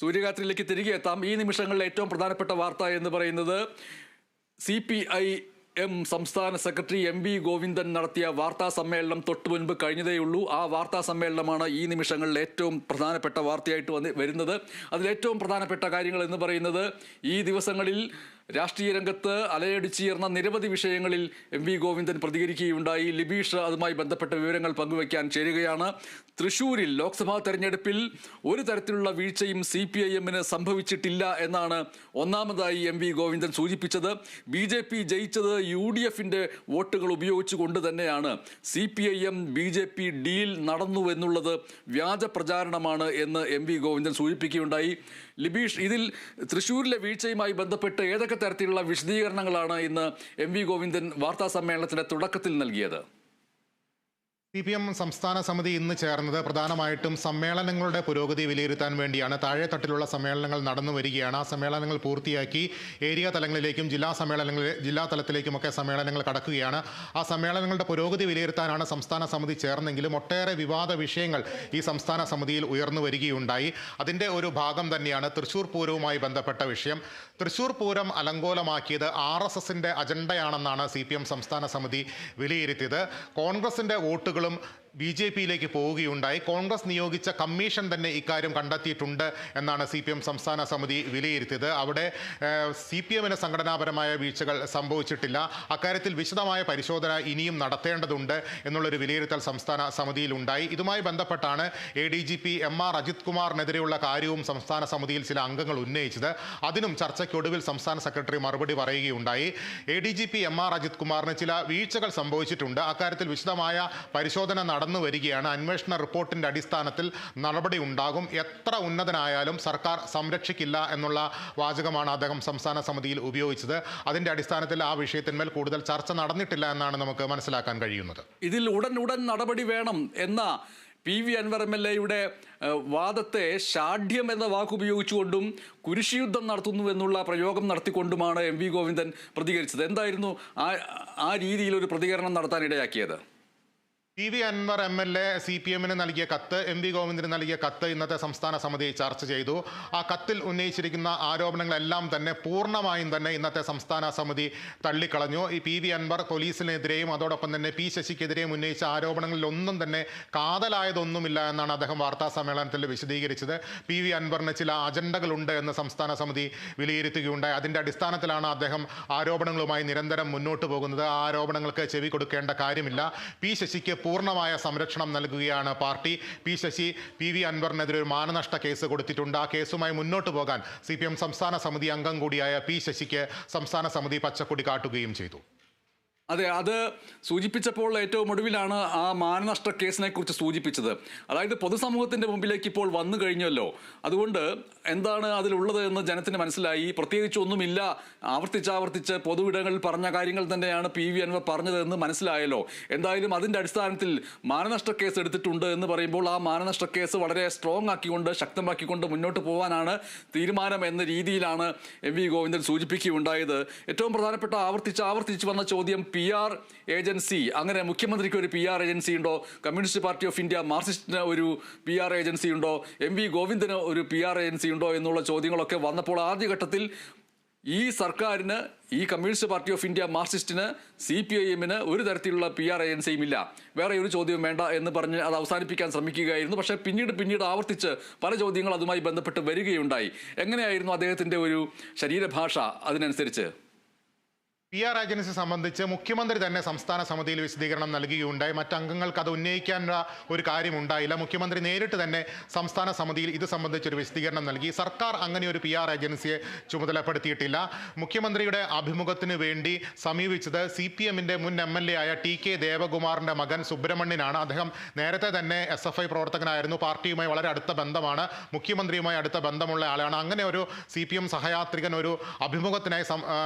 സൂര്യകാന്തിലേക്ക് തിരികെ എത്താം. ഈ നിമിഷങ്ങളിലെ ഏറ്റവും പ്രധാനപ്പെട്ട വാർത്ത എന്ന് പറയുന്നത് CPIM സംസ്ഥാന സെക്രട്ടറി MV ഗോവിന്ദൻ നടത്തിയ വാർത്താ സമ്മേളനം തൊട്ടു മുൻപ് കഴിഞ്ഞതേയുള്ളൂ. ആ വാർത്താ സമ്മേളനമാണ് ഈ നിമിഷങ്ങളിൽ ഏറ്റവും പ്രധാനപ്പെട്ട വാർത്തയായിട്ട് വരുന്നത്. അതിലേറ്റവും പ്രധാനപ്പെട്ട കാര്യങ്ങൾ എന്ന് പറയുന്നത് ഈ ദിവസങ്ങളിൽ രാഷ്ട്രീയ രംഗത്ത് അലയടിച്ചുയർന്ന നിരവധി വിഷയങ്ങളിൽ MV ഗോവിന്ദൻ പ്രതികരിക്കുകയുണ്ടായി. ലിബീഷ് അതുമായി ബന്ധപ്പെട്ട വിവരങ്ങൾ പങ്കുവയ്ക്കാൻ ചേരുകയാണ്. തൃശൂരിൽ ലോക്സഭാ തെരഞ്ഞെടുപ്പിൽ ഒരു തരത്തിലുള്ള വീഴ്ചയും CPIMന് സംഭവിച്ചിട്ടില്ല എന്നാണ് ഒന്നാമതായി MV ഗോവിന്ദൻ സൂചിപ്പിച്ചത്. BJP ജയിച്ചത് UDFന്റെ വോട്ടുകൾ ഉപയോഗിച്ചുകൊണ്ട് തന്നെയാണ്. CPIM BJP ഡീൽ നടന്നു എന്നുള്ളത് വ്യാജ പ്രചാരണമാണ് എന്ന് MV ഗോവിന്ദൻ സൂചിപ്പിക്കുകയുണ്ടായി. ലിബീഷ്, ഇതിൽ തൃശൂരിലെ വീഴ്ചയുമായി ബന്ധപ്പെട്ട് ഏതൊക്കെ തരത്തിലുള്ള വിശദീകരണങ്ങളാണ് ഇന്ന് MV ഗോവിന്ദൻ വാർത്താ സമ്മേളനത്തിന്റെ തുടക്കത്തിൽ നൽകിയത്? CPM സംസ്ഥാന സമിതി ഇന്ന് ചേർന്നത് പ്രധാനമായിട്ടും സമ്മേളനങ്ങളുടെ പുരോഗതി വിലയിരുത്താൻ വേണ്ടിയാണ്. താഴെത്തട്ടിലുള്ള സമ്മേളനങ്ങൾ നടന്നു വരികയാണ്. ആ സമ്മേളനങ്ങൾ പൂർത്തിയാക്കി ഏരിയ തലങ്ങളിലേക്കും ജില്ലാ തലത്തിലേക്കുമൊക്കെ സമ്മേളനങ്ങൾ കടക്കുകയാണ്. ആ സമ്മേളനങ്ങളുടെ പുരോഗതി വിലയിരുത്താനാണ് സംസ്ഥാന സമിതി ചേർന്നെങ്കിലും ഒട്ടേറെ വിവാദ വിഷയങ്ങൾ ഈ സംസ്ഥാന സമിതിയിൽ ഉയർന്നു വരികയുണ്ടായി. അതിൻ്റെ ഒരു ഭാഗം തന്നെയാണ് തൃശ്ശൂർ പൂരവുമായി ബന്ധപ്പെട്ട വിഷയം. തൃശ്ശൂർ പൂരം അലങ്കോലമാക്കിയത് RSSന്റെ അജണ്ടയാണെന്നാണ് CPM സംസ്ഥാന സമിതി വിലയിരുത്തിയത്. കോൺഗ്രസിൻ്റെ വോട്ടുകൾ BJPയിലേക്ക് പോവുകയുണ്ടായി. കോൺഗ്രസ് നിയോഗിച്ച കമ്മീഷൻ തന്നെ ഇക്കാര്യം കണ്ടെത്തിയിട്ടുണ്ട് എന്നാണ് CPM സംസ്ഥാന സമിതി വിലയിരുത്തിയത്. അവിടെ CPMന് സംഘടനാപരമായ വീഴ്ചകൾ സംഭവിച്ചിട്ടില്ല. അക്കാര്യത്തിൽ വിശദമായ പരിശോധന ഇനിയും നടത്തേണ്ടതുണ്ട് എന്നുള്ളൊരു വിലയിരുത്തൽ സംസ്ഥാന സമിതിയിലുണ്ടായി. ഇതുമായി ബന്ധപ്പെട്ടാണ് ADGP MR അജിത് കുമാറിനെതിരെയുള്ള കാര്യവും സംസ്ഥാന സമിതിയിൽ ചില അംഗങ്ങൾ ഉന്നയിച്ചത്. അതിനും ചർച്ചയ്ക്കൊടുവിൽ സംസ്ഥാന സെക്രട്ടറി മറുപടി പറയുകയുണ്ടായി. ADGP MR അജിത് കുമാറിന് ചില വീഴ്ചകൾ സംഭവിച്ചിട്ടുണ്ട്. അക്കാര്യത്തിൽ വിശദമായ പരിശോധന നടന്നു വരികയാണ്. അന്വേഷണ റിപ്പോർട്ടിന്റെ അടിസ്ഥാനത്തിൽ നടപടി ഉണ്ടാകും. എത്ര ഉന്നതനായാലും സർക്കാർ സംരക്ഷിക്കില്ല എന്നുള്ള വാചകമാണ് അദ്ദേഹം സംസ്ഥാന സമിതിയിൽ ഉപയോഗിച്ചത്. അതിന്റെ അടിസ്ഥാനത്തിൽ ആ വിഷയത്തിന്മേൽ കൂടുതൽ ചർച്ച നടന്നിട്ടില്ല എന്നാണ് നമുക്ക് മനസ്സിലാക്കാൻ കഴിയുന്നത്. ഇതിൽ ഉടൻ നടപടി വേണം എന്ന PV അൻവർ MLAയുടെ വാദത്തെ ഷാഢ്യം എന്ന വാക്കുപയോഗിച്ചുകൊണ്ടും കുരിശുയുദ്ധം നടത്തുന്നു എന്നുള്ള പ്രയോഗം നടത്തിക്കൊണ്ടുമാണ് MV ഗോവിന്ദൻ പ്രതികരിച്ചത്. എന്തായിരുന്നു ആ രീതിയിലൊരു പ്രതികരണം നടത്താൻ ഇടയാക്കിയത്? PV അൻവർ MLA CPMന് നൽകിയ കത്ത്, MV ഗോവിന്ദന് നൽകിയ കത്ത് ഇന്നത്തെ സംസ്ഥാന സമിതി ചർച്ച ചെയ്തു. ആ കത്തിൽ ഉന്നയിച്ചിരിക്കുന്ന ആരോപണങ്ങളെല്ലാം തന്നെ പൂർണ്ണമായും തന്നെ ഇന്നത്തെ സംസ്ഥാന സമിതി തള്ളിക്കളഞ്ഞു. ഈ PV അൻവർ പോലീസിനെതിരെയും അതോടൊപ്പം തന്നെ P ശശിക്കെതിരെയും ഉന്നയിച്ച ആരോപണങ്ങളിൽ ഒന്നും തന്നെ കാതലായതൊന്നുമില്ല എന്നാണ് അദ്ദേഹം വാർത്താ സമ്മേളനത്തിൽ വിശദീകരിച്ചത്. PV അൻവറിന് ചില അജണ്ടകളുണ്ട് എന്ന് സംസ്ഥാന സമിതി വിലയിരുത്തുകയുണ്ടായി. അതിൻ്റെ അടിസ്ഥാനത്തിലാണ് അദ്ദേഹം ആരോപണങ്ങളുമായി നിരന്തരം മുന്നോട്ട് പോകുന്നത്. ആ ആരോപണങ്ങൾക്ക് ചെവി കൊടുക്കേണ്ട കാര്യമില്ല. P ശശിക്ക് പൂർണ്ണമായ സംരക്ഷണം നൽകുകയാണ് പാർട്ടി. P ശശി PV അൻവറിനെതിരെ ഒരു മാനനഷ്ട കേസ് കൊടുത്തിട്ടുണ്ട്. ആ കേസുമായി മുന്നോട്ട് പോകാൻ CPM സംസ്ഥാന സമിതി അംഗം കൂടിയായ P ശശിക്ക് സംസ്ഥാന സമിതി പച്ചക്കൊടി കാട്ടുകയും ചെയ്തു. അതെ, അത് സൂചിപ്പിച്ചപ്പോൾ ഏറ്റവും ഒടുവിലാണ് ആ മാനനഷ്ട കേസിനെ കുറിച്ച് സൂചിപ്പിച്ചത്. അതായത് പൊതുസമൂഹത്തിൻ്റെ മുമ്പിലേക്ക് ഇപ്പോൾ വന്നു കഴിഞ്ഞല്ലോ. അതുകൊണ്ട് എന്താണ് അതിലുള്ളത് എന്ന് ജനത്തിന് മനസ്സിലായി. പ്രത്യേകിച്ച് ഒന്നുമില്ല, ആവർത്തിച്ച് പൊതുവിടങ്ങളിൽ പറഞ്ഞ കാര്യങ്ങൾ തന്നെയാണ് PV അൻവർ പറഞ്ഞതെന്ന് മനസ്സിലായല്ലോ. എന്തായാലും അതിൻ്റെ അടിസ്ഥാനത്തിൽ മാനനഷ്ട കേസ് എടുത്തിട്ടുണ്ട് എന്ന് പറയുമ്പോൾ ആ മാനനഷ്ട കേസ് വളരെ സ്ട്രോങ് ആക്കിക്കൊണ്ട് ശക്തമാക്കിക്കൊണ്ട് മുന്നോട്ട് പോകാനാണ് തീരുമാനം എന്ന രീതിയിലാണ് MV ഗോവിന്ദൻ സൂചിപ്പിക്കുകയുണ്ടായത്. ഏറ്റവും പ്രധാനപ്പെട്ട ആവർത്തിച്ച് വന്ന ചോദ്യം PR ഏജൻസി, അങ്ങനെ മുഖ്യമന്ത്രിക്ക് ഒരു PR ഏജൻസി ഉണ്ടോ? കമ്മ്യൂണിസ്റ്റ് പാർട്ടി ഓഫ് ഇന്ത്യ മാർക്സിസ്റ്റിന് ഒരു PR ഏജൻസി ഉണ്ടോ? MV ഗോവിന്ദന് ഒരു PR ഏജൻസി ഉണ്ടോ എന്നുള്ള ചോദ്യങ്ങളൊക്കെ വന്നപ്പോൾ ആദ്യഘട്ടത്തിൽ ഈ സർക്കാരിന്, ഈ കമ്മ്യൂണിസ്റ്റ് പാർട്ടി ഓഫ് ഇന്ത്യ മാർക്സിസ്റ്റിന്, CPIMന് ഒരു തരത്തിലുള്ള PR ഏജൻസിയും ഇല്ല, വേറെ ഒരു ചോദ്യവും വേണ്ട എന്ന് പറഞ്ഞ് അത് അവസാനിപ്പിക്കാൻ ശ്രമിക്കുകയായിരുന്നു. പക്ഷേ പിന്നീട് ആവർത്തിച്ച് പല ചോദ്യങ്ങൾ അതുമായി ബന്ധപ്പെട്ട് വരികയുണ്ടായി. എങ്ങനെയായിരുന്നു അദ്ദേഹത്തിൻ്റെ ഒരു ശരീരഭാഷ അതിനനുസരിച്ച്? PR ഏജൻസി സംബന്ധിച്ച് മുഖ്യമന്ത്രി തന്നെ സംസ്ഥാന സമിതിയിൽ വിശദീകരണം നൽകുകയുണ്ടായി. മറ്റംഗങ്ങൾക്ക് അത് ഉന്നയിക്കാനുള്ള ഒരു കാര്യമുണ്ടായില്ല. മുഖ്യമന്ത്രി നേരിട്ട് തന്നെ സംസ്ഥാന സമിതിയിൽ ഇത് സംബന്ധിച്ചൊരു വിശദീകരണം നൽകി. സർക്കാർ അങ്ങനെ ഒരു PR ഏജൻസിയെ ചുമതലപ്പെടുത്തിയിട്ടില്ല. മുഖ്യമന്ത്രിയുടെ അഭിമുഖത്തിന് വേണ്ടി സമീപിച്ചത് CPMന്റെ മുൻ MLA ആയ TK ദേവകുമാറിന്റെ മകൻ സുബ്രഹ്മണ്യനാണ്. അദ്ദേഹം നേരത്തെ തന്നെ SFI പ്രവർത്തകനായിരുന്നു. പാർട്ടിയുമായി വളരെ അടുത്ത ബന്ധമാണ്, മുഖ്യമന്ത്രിയുമായി അടുത്ത ബന്ധമുള്ള ആളാണ്. അങ്ങനെ ഒരു CPM സഹയാത്രികൻ ഒരു അഭിമുഖത്തിനായി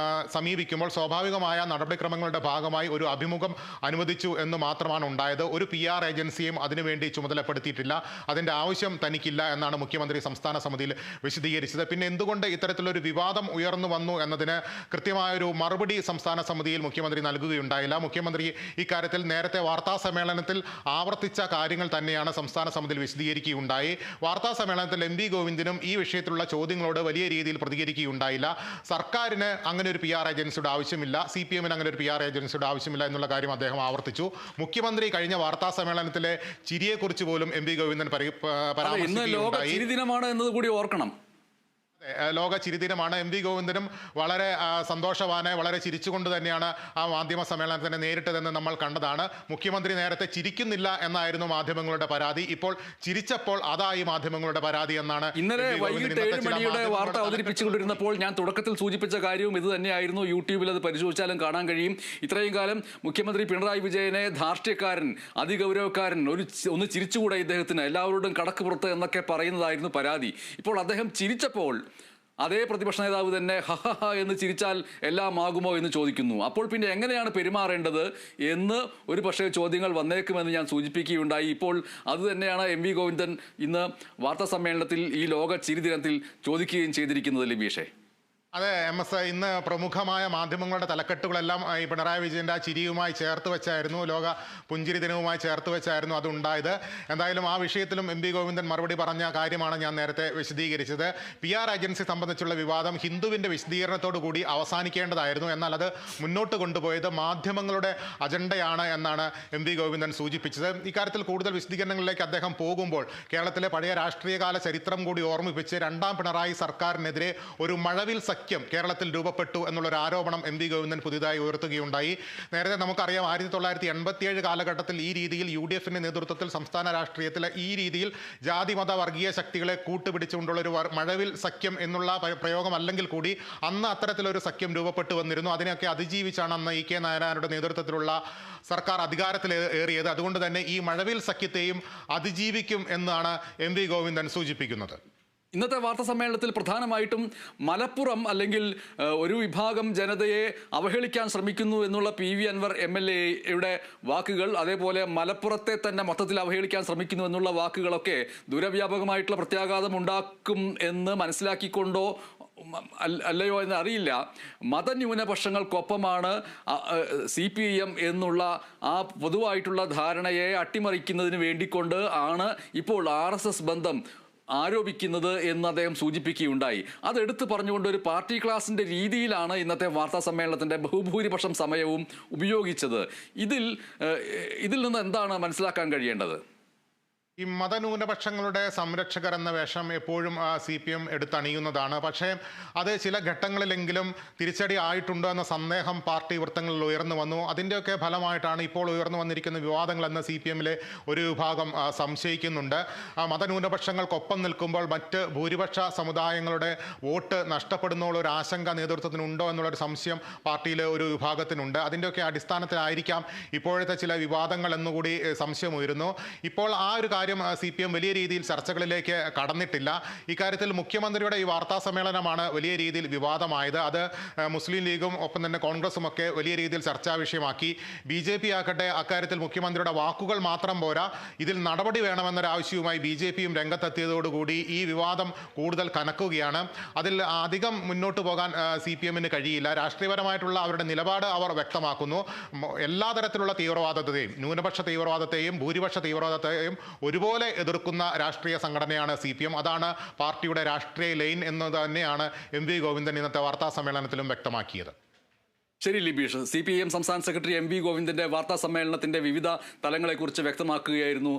സമീപിക്കുമ്പോൾ സ്വാഭാവികമായ നടപടിക്രമങ്ങളുടെ ഭാഗമായി ഒരു അഭിമുഖം അനുവദിച്ചു എന്ന് മാത്രമാണ് ഉണ്ടായത്. ഒരു PR ഏജൻസിയും അതിനുവേണ്ടി ചുമതലപ്പെടുത്തിയിട്ടില്ല. അതിൻ്റെ ആവശ്യം തനിക്കില്ല എന്നാണ് മുഖ്യമന്ത്രി സംസ്ഥാന സമിതിയിൽ വിശദീകരിച്ചത്. പിന്നെ എന്തുകൊണ്ട് ഇത്തരത്തിലൊരു വിവാദം ഉയർന്നു വന്നു എന്നതിന് കൃത്യമായൊരു മറുപടി സംസ്ഥാന സമിതിയിൽ മുഖ്യമന്ത്രി നൽകുകയുണ്ടായില്ല. മുഖ്യമന്ത്രി ഇക്കാര്യത്തിൽ നേരത്തെ വാർത്താ സമ്മേളനത്തിൽ ആവർത്തിച്ച കാര്യങ്ങൾ തന്നെയാണ് സംസ്ഥാന സമിതിയിൽ വിശദീകരിക്കുകയുണ്ടായി. വാർത്താ സമ്മേളനത്തിൽ MP ഗോവിന്ദനും ഈ വിഷയത്തിലുള്ള ചോദ്യങ്ങളോട് വലിയ രീതിയിൽ പ്രതികരിക്കുകയുണ്ടായില്ല. സർക്കാരിന് അങ്ങനെ ഒരു PR ഏജൻസിയുടെ ആവശ്യമില്ല, CPM-ന് അങ്ങനെ ഒരു PR ഏജൻസിയുടെ ആവശ്യമില്ല എന്നുള്ള കാര്യം അദ്ദേഹം ആവർത്തിച്ചു. മുഖ്യമന്ത്രി കഴിഞ്ഞ വാർത്താ സമ്മേളനത്തിലെ ചിരിയെക്കുറിച്ച് പോലും MP ഗോവിന്ദൻ പരാമർശിക്കുകയുണ്ടായി. ചിരിദിനമാണ് എന്നത് കൂടി ഓർക്കണം. ലോക ചിരിദിനമാണ്. MP ഗോവിന്ദനും വളരെ സന്തോഷവാനെ വളരെ ചിരിച്ചുകൊണ്ട് തന്നെയാണ് ആ മാധ്യമ സമ്മേളനത്തിന് നേരിട്ടതെന്ന് നമ്മൾ കണ്ടതാണ്. മുഖ്യമന്ത്രി നേരത്തെ ചിരിക്കുന്നില്ല എന്നായിരുന്നു മാധ്യമങ്ങളുടെ പരാതി. ഇപ്പോൾ ചിരിച്ചപ്പോൾ അതായി മാധ്യമങ്ങളുടെ പരാതി എന്നാണ്. ഇന്നലെ വൈകിട്ട് 7 മണിയുടെ വാർത്ത അവതരിപ്പിച്ചുകൊണ്ടിരുന്നപ്പോൾ ഞാൻ തുടക്കത്തിൽ സൂചിപ്പിച്ച കാര്യവും ഇത് തന്നെയായിരുന്നു. യൂട്യൂബിൽ അത് പരിശോധിച്ചാലും കാണാൻ കഴിയും. ഇത്രയും കാലം മുഖ്യമന്ത്രി പിണറായി വിജയനെ ധാർഷ്ട്യക്കാരൻ, അതിഗൗരവക്കാരൻ, ഒന്ന് ചിരിച്ചുകൂടെ ഇദ്ദേഹത്തിന്, എല്ലാവരോടും കടക്ക് പുറത്ത് എന്നൊക്കെ പറയുന്നതായിരുന്നു പരാതി. ഇപ്പോൾ അദ്ദേഹം ചിരിച്ചപ്പോൾ അതേ പ്രതിപക്ഷ നേതാവ് തന്നെ ഹഹ എന്ന് ചിരിച്ചാൽ എല്ലാം ആകുമോ എന്ന് ചോദിക്കുന്നു. അപ്പോൾ പിന്നെ എങ്ങനെയാണ് പെരുമാറേണ്ടത് എന്ന് ഒരു പക്ഷേ ചോദ്യങ്ങൾ വന്നേക്കുമെന്ന് ഞാൻ സൂചിപ്പിക്കുകയുണ്ടായി. ഇപ്പോൾ അത് തന്നെയാണ് MP ഗോവിന്ദൻ ഇന്ന് വാർത്താ സമ്മേളനത്തിൽ ഈ ലോക ചിരിദിനത്തിൽ ചോദിക്കുകയും ചെയ്തിരിക്കുന്നത്. ലിബീഷേ, അതെ MS, ഇന്ന് പ്രമുഖമായ മാധ്യമങ്ങളുടെ തലക്കെട്ടുകളെല്ലാം ഈ പിണറായി വിജയൻ്റെ ആ ചിരിയുമായി ചേർത്ത് വെച്ചായിരുന്നു, ലോക പുഞ്ചിരി ദിനവുമായി ചേർത്ത് വെച്ചായിരുന്നു അതുണ്ടായത്. എന്തായാലും ആ വിഷയത്തിലും MP ഗോവിന്ദൻ മറുപടി പറഞ്ഞ കാര്യമാണ് ഞാൻ നേരത്തെ വിശദീകരിച്ചത്. PR ഏജൻസി സംബന്ധിച്ചുള്ള വിവാദം ഹിന്ദുവിൻ്റെ വിശദീകരണത്തോടു കൂടി അവസാനിക്കേണ്ടതായിരുന്നു. എന്നാൽ അത് മുന്നോട്ട് കൊണ്ടുപോയത് മാധ്യമങ്ങളുടെ അജണ്ടയാണ് എന്നാണ് MP ഗോവിന്ദൻ സൂചിപ്പിച്ചത്. ഇക്കാര്യത്തിൽ കൂടുതൽ വിശദീകരണങ്ങളിലേക്ക് അദ്ദേഹം പോകുമ്പോൾ കേരളത്തിലെ പഴയ രാഷ്ട്രീയകാല ചരിത്രം കൂടി ഓർമ്മിപ്പിച്ച് രണ്ടാം പിണറായി സർക്കാരിനെതിരെ ഒരു മഴവിൽ സഖ്യം കേരളത്തിൽ രൂപപ്പെട്ടു എന്നുള്ളൊരു ആരോപണം MP ഗോവിന്ദൻ പുതിയതായി ഉയർത്തുകയുണ്ടായി. നേരത്തെ നമുക്കറിയാം 1987 കാലഘട്ടത്തിൽ ഈ രീതിയിൽ UDF-ന്റെ നേതൃത്വത്തിൽ സംസ്ഥാന രാഷ്ട്രീയത്തിലെ ഈ രീതിയിൽ ജാതി മത വർഗീയ ശക്തികളെ കൂട്ടുപിടിച്ചുകൊണ്ടുള്ളൊരു മഴവിൽ സഖ്യം എന്നുള്ള പ്രയോഗം അല്ലെങ്കിൽ കൂടി അന്ന് അത്തരത്തിലൊരു സഖ്യം രൂപപ്പെട്ടു വന്നിരുന്നു. അതിനെയൊക്കെ അതിജീവിച്ചാണ് അന്ന് EK നായനാരുടെ നേതൃത്വത്തിലുള്ള സർക്കാർ അധികാരത്തിലേറിയത്. അതുകൊണ്ട് തന്നെ ഈ മഴവിൽ സഖ്യത്തെയും അതിജീവിക്കും എന്നാണ് MP ഗോവിന്ദൻ സൂചിപ്പിക്കുന്നത്. ഇന്നത്തെ വാർത്താ സമ്മേളനത്തിൽ പ്രധാനമായിട്ടും മലപ്പുറം അല്ലെങ്കിൽ ഒരു വിഭാഗം ജനതയെ അവഹേളിക്കാൻ ശ്രമിക്കുന്നു എന്നുള്ള PV അൻവർ MLA-യുടെ വാക്കുകൾ, അതേപോലെ മലപ്പുറത്തെ തന്നെ മൊത്തത്തിൽ അവഹേളിക്കാൻ ശ്രമിക്കുന്നു എന്നുള്ള വാക്കുകളൊക്കെ ദൂരവ്യാപകമായിട്ടുള്ള പ്രത്യാഘാതം ഉണ്ടാക്കും എന്ന് മനസ്സിലാക്കിക്കൊണ്ടോ അല്ലയോ എന്ന് അറിയില്ല, മതന്യൂനപക്ഷങ്ങൾക്കൊപ്പമാണ് CPM എന്നുള്ള ആ പൊതുവായിട്ടുള്ള ധാരണയെ അട്ടിമറിക്കുന്നതിന് വേണ്ടിക്കൊണ്ട് ആണ് ഇപ്പോൾ RSS ബന്ധം ആരോപിക്കുന്നത് എന്ന് അദ്ദേഹം സൂചിപ്പിക്കുകയുണ്ടായി. അതെടുത്ത് പറഞ്ഞുകൊണ്ട് ഒരു പാർട്ടി ക്ലാസിൻ്റെ രീതിയിലാണ് ഇന്നത്തെ വാർത്താ സമ്മേളനത്തിൻ്റെ ബഹുഭൂരിപക്ഷം സമയവും ഉപയോഗിച്ചത്. ഇതിൽ നിന്ന് എന്താണ് മനസ്സിലാക്കാൻ കഴിയേണ്ടത്? ഈ മതന്യൂനപക്ഷങ്ങളുടെ സംരക്ഷകർ എന്ന വേഷം എപ്പോഴും CPM എടുത്തണിയുന്നതാണ്. പക്ഷേ അത് ചില ഘട്ടങ്ങളിലെങ്കിലും തിരിച്ചടി ആയിട്ടുണ്ടോ എന്ന സന്ദേഹം പാർട്ടി വൃത്തങ്ങളിൽ ഉയർന്നു വന്നു. അതിൻ്റെയൊക്കെ ഫലമായിട്ടാണ് ഇപ്പോൾ ഉയർന്നു വന്നിരിക്കുന്ന വിവാദങ്ങളെന്ന് CPM-ലെ ഒരു വിഭാഗം സംശയിക്കുന്നുണ്ട്. മതന്യൂനപക്ഷങ്ങൾക്കൊപ്പം നിൽക്കുമ്പോൾ മറ്റ് ഭൂരിപക്ഷ സമുദായങ്ങളുടെ വോട്ട് നഷ്ടപ്പെടുന്നുള്ള ഒരു ആശങ്ക നേതൃത്വത്തിനുണ്ടോ എന്നുള്ളൊരു സംശയം പാർട്ടിയിലെ ഒരു വിഭാഗത്തിനുണ്ട്. അതിൻ്റെയൊക്കെ അടിസ്ഥാനത്തിലായിരിക്കാം ഇപ്പോഴത്തെ ചില വിവാദങ്ങൾ എന്നുകൂടി സംശയം ഉയരുന്നു. ഇപ്പോൾ ആ ഒരു CPM വലിയ രീതിയിൽ ചർച്ചകളിലേക്ക് കടന്നിട്ടില്ല. ഇക്കാര്യത്തിൽ മുഖ്യമന്ത്രിയുടെ ഈ വാർത്താ സമ്മേളനമാണ് വലിയ രീതിയിൽ വിവാദമായത്. അത് മുസ്ലിം ലീഗും ഒപ്പം തന്നെ കോൺഗ്രസും ഒക്കെ വലിയ രീതിയിൽ ചർച്ചാ വിഷയമാക്കി. BJP ആകട്ടെ അക്കാര്യത്തിൽ മുഖ്യമന്ത്രിയുടെ വാക്കുകൾ മാത്രം പോരാ, ഇതിൽ നടപടി വേണമെന്നൊരാവശ്യവുമായി BJP-യും രംഗത്തെത്തിയതോടുകൂടി ഈ വിവാദം കൂടുതൽ കനക്കുകയാണ്. അതിൽ അധികം മുന്നോട്ട് പോകാൻ CPM-ന് കഴിയില്ല. രാഷ്ട്രീയപരമായിട്ടുള്ള അവരുടെ നിലപാട് അവർ വ്യക്തമാക്കുന്നു. എല്ലാ തരത്തിലുള്ള തീവ്രവാദത്തെയും, ന്യൂനപക്ഷ തീവ്രവാദത്തെയും ഭൂരിപക്ഷ തീവ്രവാദത്തെയും ഒരുപോലെ എതിർക്കുന്ന രാഷ്ട്രീയ സംഘടനയാണ് CPM. അതാണ് പാർട്ടിയുടെ രാഷ്ട്രീയ ലൈൻ എന്ന് തന്നെയാണ് MP ഗോവിന്ദൻ ഇന്നത്തെ വാർത്താ സമ്മേളനത്തിലും വ്യക്തമാക്കിയത്. ശരി ലിബീഷ്, CPM സംസ്ഥാന സെക്രട്ടറി MP ഗോവിന്ദന്റെ വാർത്താ സമ്മേളനത്തിന്റെ വിവിധ തലങ്ങളെക്കുറിച്ച് വ്യക്തമാക്കുകയായിരുന്നു